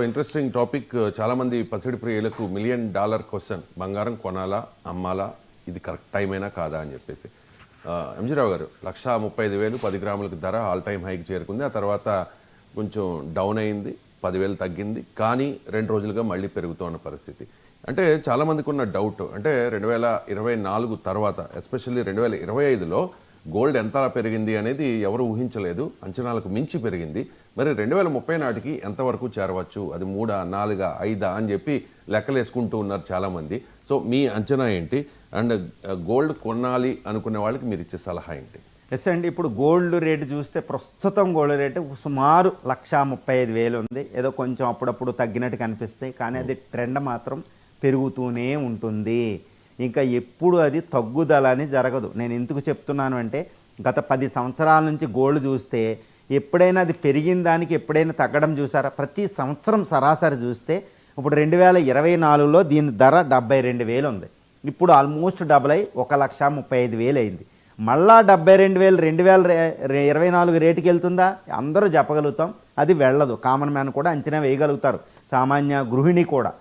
Interesting topic. చాలా మంది పసిడి ప్రియులకు $1,000,000 క్వశ్చన్, బంగారం కొనాలా అమ్మాలా, ఇది కరెక్ట్ టైం అయినా కాదా అని చెప్పేసి. ఎంజీ రావు గారు, 1,35,000 10 గ్రాములకు ధర ఆల్ టైమ్ హైకి చేరుకుంది. ఆ తర్వాత కొంచెం డౌన్ అయింది, 10,000 తగ్గింది, కానీ 2 రోజులుగా మళ్ళీ పెరుగుతున్న పరిస్థితి. అంటే చాలామందికి ఉన్న డౌట్, అంటే 2024 తర్వాత ఎస్పెషల్లీ 2025లో గోల్డ్ ఎంత పెరిగింది అనేది ఎవరు ఊహించలేదు, అంచనాలకు మించి పెరిగింది. మరి 2030 నాటికి ఎంతవరకు చేరవచ్చు, అది 3, 4, 5 అని చెప్పి లెక్కలేసుకుంటూ ఉన్నారు చాలామంది. సో మీ అంచనా ఏంటి, అండ్ గోల్డ్ కొనాలి అనుకునే వాళ్ళకి మీరు ఇచ్చే సలహా ఏంటి? ఎస్ అండి, ఇప్పుడు గోల్డ్ రేటు చూస్తే ప్రస్తుతం గోల్డ్ రేటు సుమారు 1,35,000 ఉంది. ఏదో కొంచెం అప్పుడప్పుడు తగ్గినట్టు కనిపిస్తాయి, కానీ అది ట్రెండ్ మాత్రం పెరుగుతూనే ఉంటుంది. ఇంకా ఎప్పుడు అది తగ్గుదలని జరగదు. నేను ఎందుకు చెప్తున్నాను అంటే, గత 10 సంవత్సరాల నుంచి గోల్డ్ చూస్తే ఎప్పుడైనా అది పెరిగిన దానికి ఎప్పుడైనా తగ్గడం చూసారా? ప్రతి సంవత్సరం సరాసరి చూస్తే ఇప్పుడు 2024లో దీని ధర 72,000 ఉంది. ఇప్పుడు ఆల్మోస్ట్ డబుల్ అయి 1,35,000 అయింది. మళ్ళా 72,000 2024 రేటుకి వెళ్తుందా? అందరూ చెప్పగలుగుతాం, అది వెళ్ళదు. కామన్ మ్యాన్ కూడా అంచనా వేయగలుగుతారు, సామాన్య గృహిణి కూడా.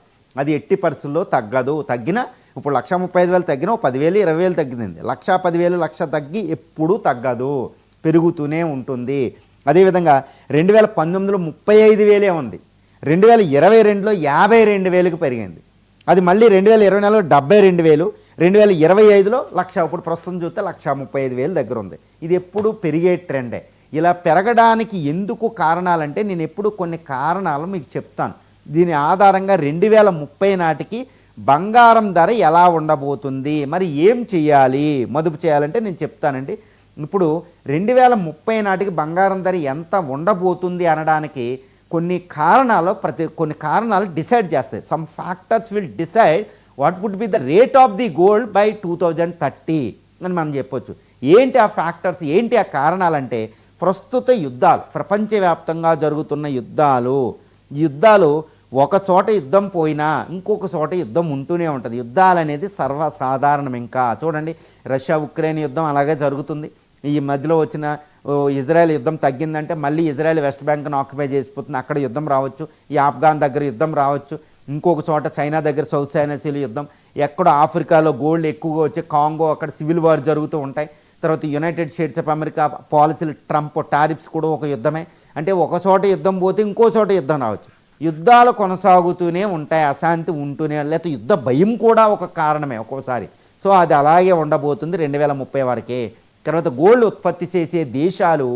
అది ఎట్టి పరిస్థితుల్లో తగ్గదు. తగ్గిన ఇప్పుడు 1,35,000 తగ్గిన 10,000 20,000 తగ్గింది. 1,10,000 1,00,000 తగ్గి ఎప్పుడూ తగ్గదు, పెరుగుతూనే ఉంటుంది. అదేవిధంగా 2019లో 35,000 ఉంది, 2022లో 52,000కి పెరిగింది. అది మళ్ళీ 2024లో 72,000, 2025లో 1,00,000. ఇప్పుడు ప్రస్తుతం చూస్తే 1,35,000 దగ్గర ఉంది. ఇది ఎప్పుడు పెరిగే ట్రెండే. ఇలా పెరగడానికి ఎందుకు కారణాలంటే, నేను ఎప్పుడు కొన్ని కారణాలు మీకు చెప్తాను. దీని ఆధారంగా 2030 నాటికి బంగారం ధర ఎలా ఉండబోతుంది, మరి ఏం చేయాలి, మదుపు చేయాలంటే నేను చెప్తానండి. ఇప్పుడు 2030 నాటికి బంగారం ధర ఎంత ఉండబోతుంది అనడానికి కొన్ని కారణాలు డిసైడ్ చేస్తాయి. Some factors will decide what would be the rate of the gold by 2030 అని మనం చెప్పొచ్చు. ఏంటి ఆ ఫ్యాక్టర్స్, ఏంటి ఆ కారణాలంటే, ప్రస్తుత యుద్ధాలు, ప్రపంచవ్యాప్తంగా జరుగుతున్న యుద్ధాలు ఒక చోట యుద్ధం పోయినా ఇంకొక చోట యుద్ధం ఉంటూనే ఉంటుంది. యుద్ధాలు అనేది సర్వసాధారణం. ఇంకా చూడండి, రష్యా ఉక్రెయిన్ యుద్ధం అలాగే జరుగుతుంది. ఈ మధ్యలో వచ్చిన ఇజ్రాయెల్ యుద్ధం తగ్గిందంటే మళ్ళీ ఇజ్రాయెల్ వెస్ట్ బ్యాంక్ను ఆక్యుపై చేసిపోతుంది, అక్కడ యుద్ధం రావచ్చు. ఈ ఆఫ్ఘాన్ దగ్గర యుద్ధం రావచ్చు, ఇంకొక చోట చైనా దగ్గర సౌత్ చైనా సీల యుద్ధం, ఎక్కడో ఆఫ్రికాలో గోల్డ్ ఎక్కువగా వచ్చే కాంగో, అక్కడ సివిల్ వార్ జరుగుతూ ఉంటాయి. తర్వాత యునైటెడ్ స్టేట్స్ ఆఫ్ అమెరికా పాలసీలు, ట్రంప్ టారిఫ్స్ కూడా ఒక యుద్ధమే. అంటే ఒక చోట యుద్ధం పోతే ఇంకో చోట యుద్ధం రావచ్చు. యుద్ధాలు కొనసాగుతూనే ఉంటాయి, అశాంతి ఉంటూనే, లేకపోతే యుద్ధ భయం కూడా ఒక కారణమే ఒక్కోసారి. సో అది అలాగే ఉండబోతుంది 2030 వరకే. తర్వాత గోల్డ్ ఉత్పత్తి చేసే దేశాలు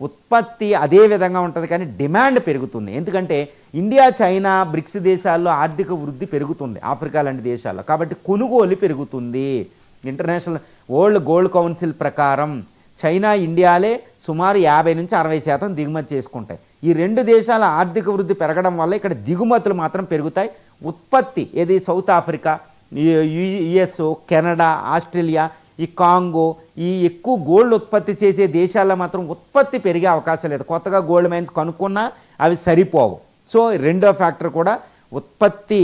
ఉత్పత్తి అదే విధంగా ఉంటుంది, కానీ డిమాండ్ పెరుగుతుంది. ఎందుకంటే ఇండియా, చైనా, బ్రిక్స్ దేశాల్లో ఆర్థిక వృద్ధి పెరుగుతుంది, ఆఫ్రికా లాంటి దేశాల్లో. కాబట్టి కొనుగోలు పెరుగుతుంది. ఇంటర్నేషనల్ వరల్డ్ గోల్డ్ కౌన్సిల్ ప్రకారం చైనా, ఇండియాలే సుమారు 50-60% దిగుమతి చేసుకుంటాయి. ఈ 2 దేశాల ఆర్థిక వృద్ధి పెరగడం వల్ల ఇక్కడ దిగుమతులు మాత్రం పెరుగుతాయి. ఉత్పత్తి ఏది south Africa, US, Canada, Australia, ఈ కాంగో, ఈ ఎక్కువ గోల్డ్ ఉత్పత్తి చేసే దేశాల్లో మాత్రం ఉత్పత్తి పెరిగే అవకాశం లేదు. కొత్తగా గోల్డ్ మైన్స్ కనుక్కున్నా అవి సరిపోవు. సో రెండో ఫ్యాక్టర్ కూడా ఉత్పత్తి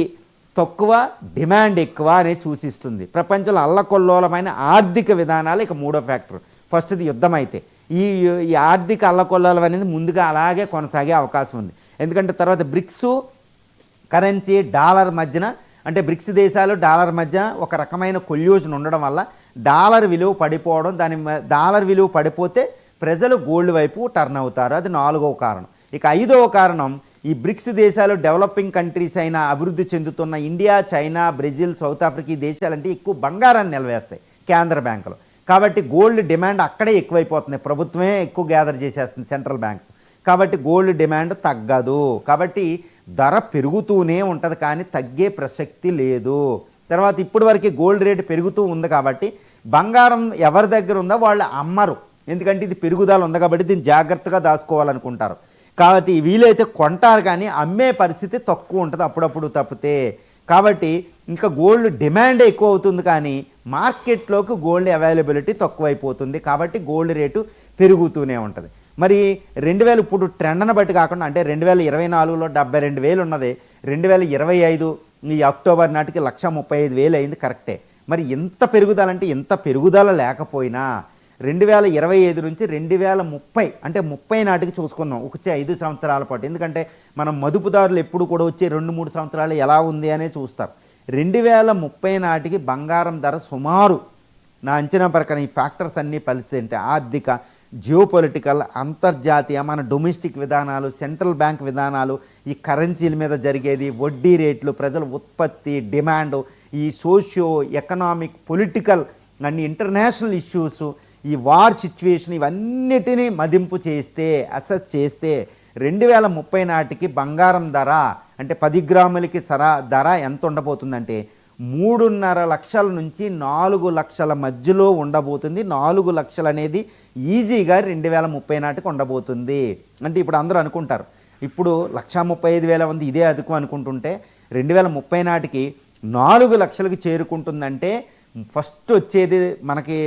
తక్కువ, డిమాండ్ ఎక్కువ అనేది సూచిస్తుంది. ప్రపంచంలో అల్లకొల్లోలమైన ఆర్థిక విధానాలు ఇక మూడో ఫ్యాక్టర్. ఫస్ట్ది యుద్ధం అయితే ఈ ఆర్థిక అల్లకొల్లోలం అనేది ముందుగా అలాగే కొనసాగే అవకాశం ఉంది. ఎందుకంటే తర్వాత బ్రిక్స్ కరెన్సీ డాలర్ మధ్యన, అంటే బ్రిక్స్ దేశాలు డాలర్ మధ్య ఒక రకమైన కొల్యూషన్ ఉండడం వల్ల డాలర్ విలువ పడిపోవడం, డాలర్ విలువ పడిపోతే ప్రజలు గోల్డ్ వైపు టర్న్ అవుతారు. అది 4వ కారణం. ఇక 5వ కారణం, ఈ బ్రిక్స్ దేశాలు డెవలపింగ్ కంట్రీస్ అయిన అభివృద్ధి చెందుతున్న India, China, Brazil, south Africa ఈ దేశాలంటే ఎక్కువ బంగారాన్ని నిలవేస్తాయి కేంద్ర బ్యాంకులు. కాబట్టి గోల్డ్ డిమాండ్ అక్కడే ఎక్కువైపోతుంది. ప్రభుత్వమే ఎక్కువ గ్యాదర్ చేసేస్తుంది, సెంట్రల్ బ్యాంక్స్. కాబట్టి గోల్డ్ డిమాండ్ తగ్గదు. కాబట్టి ధర పెరుగుతూనే ఉంటుంది, కానీ తగ్గే ప్రసక్తి లేదు. తర్వాత ఇప్పటి వరకు గోల్డ్ రేటు పెరుగుతూ ఉంది కాబట్టి బంగారం ఎవరి దగ్గర ఉందో వాళ్ళు అమ్మరు. ఎందుకంటే ఇది పెరుగుదల ఉంది కాబట్టి దీన్ని జాగ్రత్తగా దాచుకోవాలనుకుంటారు. కాబట్టి వీలైతే కొంటారు, కానీ అమ్మే పరిస్థితి తక్కువ ఉంటుంది అప్పుడప్పుడు తప్పితే. కాబట్టి ఇంకా గోల్డ్ డిమాండ్ ఎక్కువ అవుతుంది, కానీ మార్కెట్లోకి గోల్డ్ అవైలబిలిటీ తక్కువైపోతుంది. కాబట్టి గోల్డ్ రేటు పెరుగుతూనే ఉంటుంది. మరి 2000 ఇప్పుడు ట్రెండ్ను బట్టి కాకుండా, అంటే 2024లో 72,000 ఉన్నది, 2025 ఈ అక్టోబర్ నాటికి 1,35,000 అయింది, కరెక్టే. మరి ఎంత పెరుగుదల అంటే, ఎంత పెరుగుదల లేకపోయినా 2025 నుంచి 2030 అంటే 30 నాటికి చూసుకుందాం వచ్చే 5 సంవత్సరాల పాటు. ఎందుకంటే మనం మదుపుదారులు ఎప్పుడు కూడా వచ్చే 2-3 సంవత్సరాలు ఎలా ఉంది అనే చూస్తారు. 2030 నాటికి బంగారం ధర సుమారు నా అంచనా ప్రకారం ఈ ఫ్యాక్టర్స్ అన్నీ పరిస్థితి ఆర్థిక, జియోపొలిటికల్, అంతర్జాతీయ, మన డొమెస్టిక్ విధానాలు, సెంట్రల్ బ్యాంక్ విధానాలు, ఈ కరెన్సీల మీద జరిగేది, వడ్డీ రేట్లు, ప్రజల ఉత్పత్తి, డిమాండ్, ఈ సోషియో ఎకనామిక్, పొలిటికల్ అన్ని ఇంటర్నేషనల్ ఇష్యూస్, ఈ వార్ సిచ్యువేషన్, ఇవన్నిటినీ మదింపు చేస్తే, అసెస్ చేస్తే 2030 నాటికి బంగారం ధర అంటే 10 గ్రాములకి ధర ఎంత ఉండబోతుందంటే 3.5 లక్షల నుంచి 4 లక్షల మధ్యలో ఉండబోతుంది. 4 లక్షలు అనేది ఈజీగా 2030 నాటికి ఉండబోతుంది. అంటే ఇప్పుడు అందరూ అనుకుంటారు ఇప్పుడు 1,35,000 ఉంది ఇదే అదుకు అనుకుంటుంటే 2030 నాటికి 4 లక్షలకు చేరుకుంటుందంటే ఫస్ట్ వచ్చేది మనకి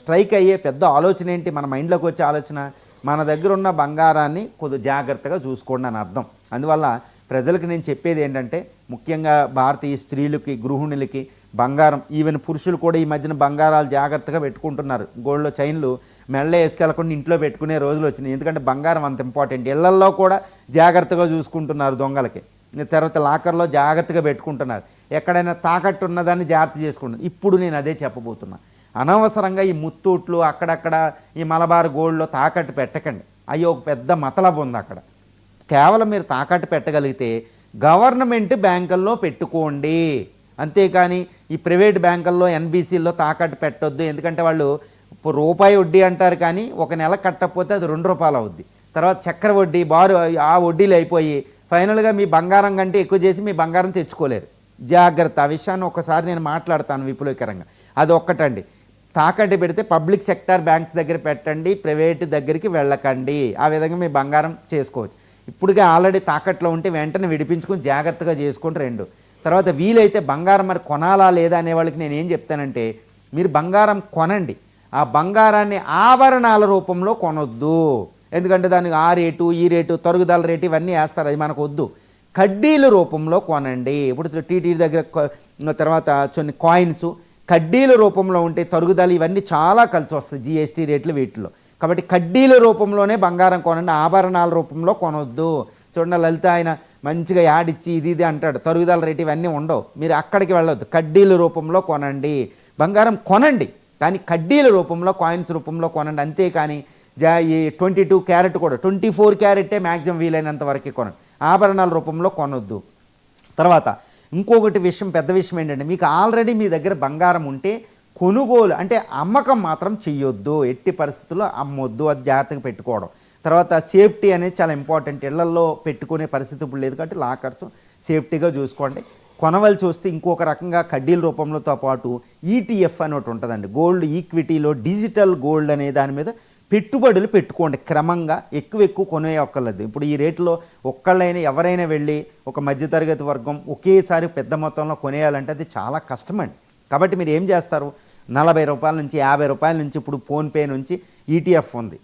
స్ట్రైక్ అయ్యే పెద్ద ఆలోచన ఏంటి, మన మైండ్లోకి వచ్చే ఆలోచన మన దగ్గర ఉన్న బంగారాన్ని కొద్దిగా జాగ్రత్తగా చూసుకోండి అని అర్థం. అందువల్ల ప్రజలకు నేను చెప్పేది ఏంటంటే ముఖ్యంగా భారతీయ స్త్రీలకి, గృహిణులకి బంగారం, ఈవెన్ పురుషులు కూడా ఈ మధ్యన బంగారాలు జాగ్రత్తగా పెట్టుకుంటున్నారు. గోల్డ్లో చైన్లు మెళ్ళ వేసుకెళ్ళకుండా ఇంట్లో పెట్టుకునే రోజులు వచ్చినాయి. ఎందుకంటే బంగారం అంత ఇంపార్టెంట్. ఇళ్లల్లో కూడా జాగ్రత్తగా చూసుకుంటున్నారు దొంగలకి. తర్వాత లాకర్లో జాగ్రత్తగా పెట్టుకుంటున్నారు. ఎక్కడైనా తాకట్టు ఉన్నదాన్ని జాగ్రత్త చేసుకుంటున్నారు. ఇప్పుడు నేను అదే చెప్పబోతున్నా. అనవసరంగా ఈ ముత్తూట్లు అక్కడక్కడ ఈ మలబార్ గోల్డ్లో తాకట్టు పెట్టకండి. అయ్యో ఒక పెద్ద మతలబు ఉంది అక్కడ. కేవలం మీరు తాకట్టు పెట్టగలిగితే గవర్నమెంట్ బ్యాంకుల్లో పెట్టుకోండి, అంతేకాని ఈ ప్రైవేట్ బ్యాంకుల్లో ఎన్బీసీల్లో తాకట్టు పెట్టొద్దు. ఎందుకంటే వాళ్ళు రూపాయి వడ్డీ అంటారు కానీ ఒక నెల కట్టకపోతే అది 2 రూపాయలు అవుద్ది. తర్వాత చక్కెర వడ్డీ, బారు, ఆ వడ్డీలు అయిపోయి ఫైనల్గా మీ బంగారం కంటే ఎక్కువ చేసి మీ బంగారం తెచ్చుకోలేరు. జాగ్రత్త. ఆ విషయాన్ని ఒకసారి నేను మాట్లాడతాను విపులీకరంగా. అది ఒక్కటండి. తాకట్టు పెడితే పబ్లిక్ సెక్టార్ బ్యాంక్స్ దగ్గర పెట్టండి, ప్రైవేట్ దగ్గరికి వెళ్ళకండి. ఆ విధంగా మీ బంగారం చేసుకోవచ్చు. ఇప్పుడుగా ఆల్రెడీ తాకట్లో ఉంటే వెంటనే విడిపించుకొని జాగ్రత్తగా చేసుకోండి. 2 తర్వాత వీలైతే బంగారం మరి కొనాలా లేదా అనే వాళ్ళకి నేను ఏం చెప్తానంటే మీరు బంగారం కొనండి, ఆ బంగారాన్ని ఆభరణాల రూపంలో కొనొద్దు. ఎందుకంటే దానికి ఆ రేటు ఈ రేటు తరుగుదల రేటు ఇవన్నీ వేస్తారు, అది మనకు వద్దు. కడ్డీల రూపంలో కొనండి. ఇప్పుడు టీటీ దగ్గర తర్వాత కొన్ని కాయిన్స్ కడ్డీల రూపంలో ఉంటే తరుగుదల ఇవన్నీ చాలా కలిసి వస్తాయి జిఎస్టీ రేట్లు వీటిలో. కాబట్టి కడ్డీల రూపంలోనే బంగారం కొనండి, ఆభరణాల రూపంలో కొనొద్దు. చూడండి లలిత ఆయన మంచిగా యాడిచ్చి ఇది అంటాడు, తరుగుదల రేటు ఇవన్నీ ఉండవు. మీరు అక్కడికి వెళ్ళొద్దు, కడ్డీల రూపంలో కొనండి. బంగారం కొనండి కానీ కడ్డీల రూపంలో, కాయిన్స్ రూపంలో కొనండి. అంతేకాని ఈ 22 క్యారెట్ కూడా 24 క్యారెట్టే మ్యాక్సిమం వీలైనంత వరకు కొనండి, ఆభరణాల రూపంలో కొనొద్దు. తర్వాత ఇంకొకటి విషయం, పెద్ద విషయం ఏంటంటే మీకు ఆల్రెడీ మీ దగ్గర బంగారం ఉంటే కొనుగోలు అంటే అమ్మకం మాత్రం చెయ్యొద్దు, ఎట్టి పరిస్థితుల్లో అమ్మొద్దు, అది జాగ్రత్తగా పెట్టుకోవడం. తర్వాత సేఫ్టీ అనేది చాలా ఇంపార్టెంట్. ఇళ్లల్లో పెట్టుకునే పరిస్థితి ఇప్పుడు లేదు కాబట్టి లాకర్స్ సేఫ్టీగా చూసుకోండి. కొనవలసి వస్తే ఇంకొక రకంగా కడ్డీల రూపంలోతో పాటు ఈటీఎఫ్ అని ఒకటి ఉంటుందండి, గోల్డ్ ఈక్విటీలో డిజిటల్ గోల్డ్ అనే దాని మీద పెట్టుబడులు పెట్టుకోండి. క్రమంగా ఎక్కువ కొనే ఒక్కర్లేదు. ఇప్పుడు ఈ రేట్లో ఒక్కళ్ళైనా ఎవరైనా వెళ్ళి ఒక మధ్యతరగతి వర్గం ఒకేసారి పెద్ద మొత్తంలో కొనేయాలంటే అది చాలా కష్టమండి. కాబట్టి మీరు ఏం చేస్తారు, 40 రూపాయల నుంచి 50 రూపాయల నుంచి ఇప్పుడు ఫోన్పే నుంచి ఈటీఎఫ్ ఉంది,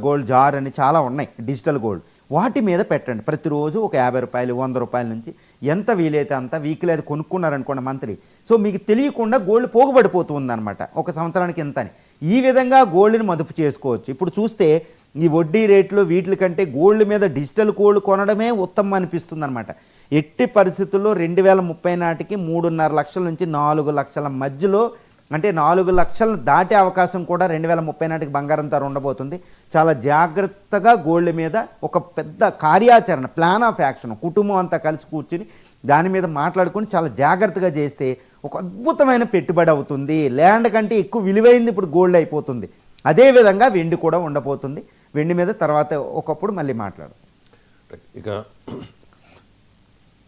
గోల్డ్ జార్ అని చాలా ఉన్నాయి డిజిటల్ గోల్డ్, వాటి మీద పెట్టండి. ప్రతిరోజు ఒక 50 రూపాయలు 100 రూపాయల నుంచి ఎంత వీలైతే అంత వీక్లీ అది కొనుక్కున్నారనుకోండి మంత్లీ. సో మీకు తెలియకుండా గోల్డ్ పోగుపడిపోతుంది అనమాట, ఒక సంవత్సరానికి ఎంత అని. ఈ విధంగా గోల్డ్ని మదుపు చేసుకోవచ్చు. ఇప్పుడు చూస్తే ఈ వడ్డీ రేట్లు వీటి కంటే గోల్డ్ మీద డిజిటల్ గోల్డ్ కొనడమే ఉత్తమం అనిపిస్తుంది అనమాట. ఎట్టి పరిస్థితుల్లో 2030 నాటికి 3.5 లక్షల నుంచి 4 లక్షల మధ్యలో, అంటే 4 లక్షలు దాటే అవకాశం కూడా 2030 నాటికి బంగారం ధర ఉండబోతుంది. చాలా జాగ్రత్తగా గోల్డ్ మీద ఒక పెద్ద కార్యాచరణ, ప్లాన్ ఆఫ్ యాక్షన్, కుటుంబం అంతా కలిసి కూర్చుని దాని మీద మాట్లాడుకుని చాలా జాగ్రత్తగా చేస్తే ఒక అద్భుతమైన పెట్టుబడి అవుతుంది. ల్యాండ్ కంటే ఎక్కువ విలువైంది ఇప్పుడు గోల్డ్ అయిపోతుంది. అదేవిధంగా వెండి కూడా ఉండబోతుంది. వెండి మీద తర్వాత ఒకప్పుడు మళ్ళీ మాట్లాడు. ఇక